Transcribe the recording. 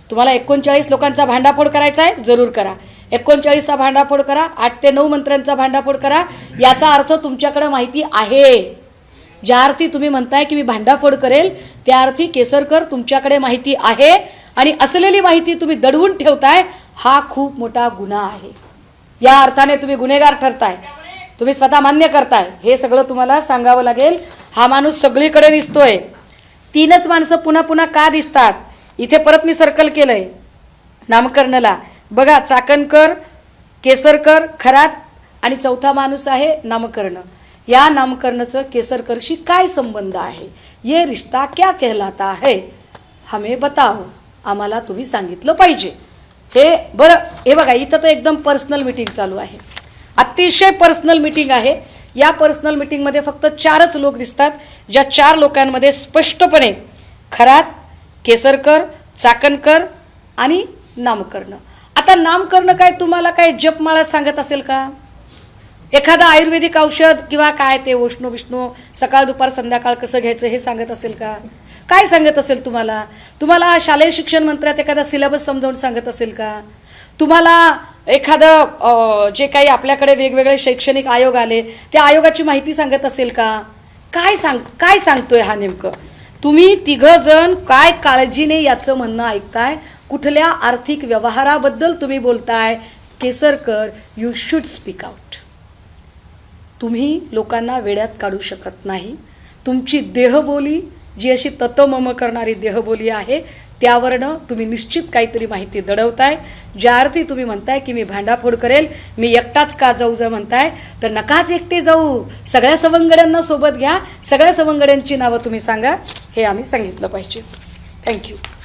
तुम्हाला 39 लोकांचा भांडाफोड करायचा आहे, जरूर करा. 39चा भांडाफोड करा, 8 ते 9 मंत्र्यांचा भांडाफोड करा. याचा अर्थ तुमच्याकडे माहिती आहे. ज्या अर्थी तुम्ही म्हणताय की मी भांडाफोड करेल, त्या अर्थी केसरकर तुमच्याकडे माहिती आहे आणि असलेली माहिती तुम्ही दडवून ठेवताय. हा खूप मोठा गुन्हा आहे. या अर्थाने तुम्ही गुन्हेगार ठरताय. तुम्ही स्वतः मान्य करताय. हे सगळं तुम्हाला सांगावं लागेल. हा माणूस सगळीकडे दिसतोय. 3च माणसं पुन्हा पुन्हा का दिसतात? इथे परत मी सर्कल केलंय नामकर्णला. बघा, चाकणकर, केसरकर, खरात आणि चौथा माणूस आहे नामकर्ण. या नामकर्णचं केसरकरशी काय संबंध आहे? ये रिश्ता क्या कहलाता है? हमें बताओ. आम्हाला तुम्ही सांगितलं पाहिजे. हे बरं, हे बघा, इथं तर एकदम पर्सनल मीटिंग चालू आहे. अतिशय पर्सनल मीटिंग आहे. या पर्सनल मीटिंगमध्ये फक्त 4च लोक दिसतात. ज्या 4 लोकांमध्ये स्पष्टपणे खरात, केसरकर, चाकणकर आणि नामकर्ण. आता नामकर्ण काय तुम्हाला काय जपमाळात सांगत असेल का? एखादा आयुर्वेदिक औषध किंवा काय ते उष्ण विष्णू सकाळ दुपार संध्याकाळ कसं घ्यायचं हे सांगत असेल का? काय सांगत असेल तुम्हाला? तुम्हाला शालेय शिक्षण मंत्र्याचा एखादा सिलेबस समजावून सांगत असेल का? तुम्हाला एखादं जे काही आपल्याकडे वेगवेगळे शैक्षणिक आयोग आले त्या आयोगाची माहिती सांगत असेल का? काय सांगतोय हा नेमकं? तुम्ही 3 जण काय काळजीने याचं म्हणणं ऐकताय? कुठल्या आर्थिक व्यवहाराबद्दल तुम्ही बोलताय? Kesarkar, you should speak out. तुम्ही लोकांना वेड्यात काढू शकत नाही. तुमची देहबोली जी अशी ततमम करणारी देहबोली आहे त्यावरनं तुम्ही निश्चित काहीतरी माहिती दडवताय. ज्या अर्थी तुम्ही म्हणताय की मी भांडाफोड करेल, मी एकटाच का जाऊ जर म्हणताय, तर नकाच एकटे जाऊ. सगळ्या सवंगड्यांना सोबत घ्या. सगळ्या सवंगड्यांची नावं तुम्ही सांगा. हे आम्ही सांगितलं पाहिजे. थँक्यू.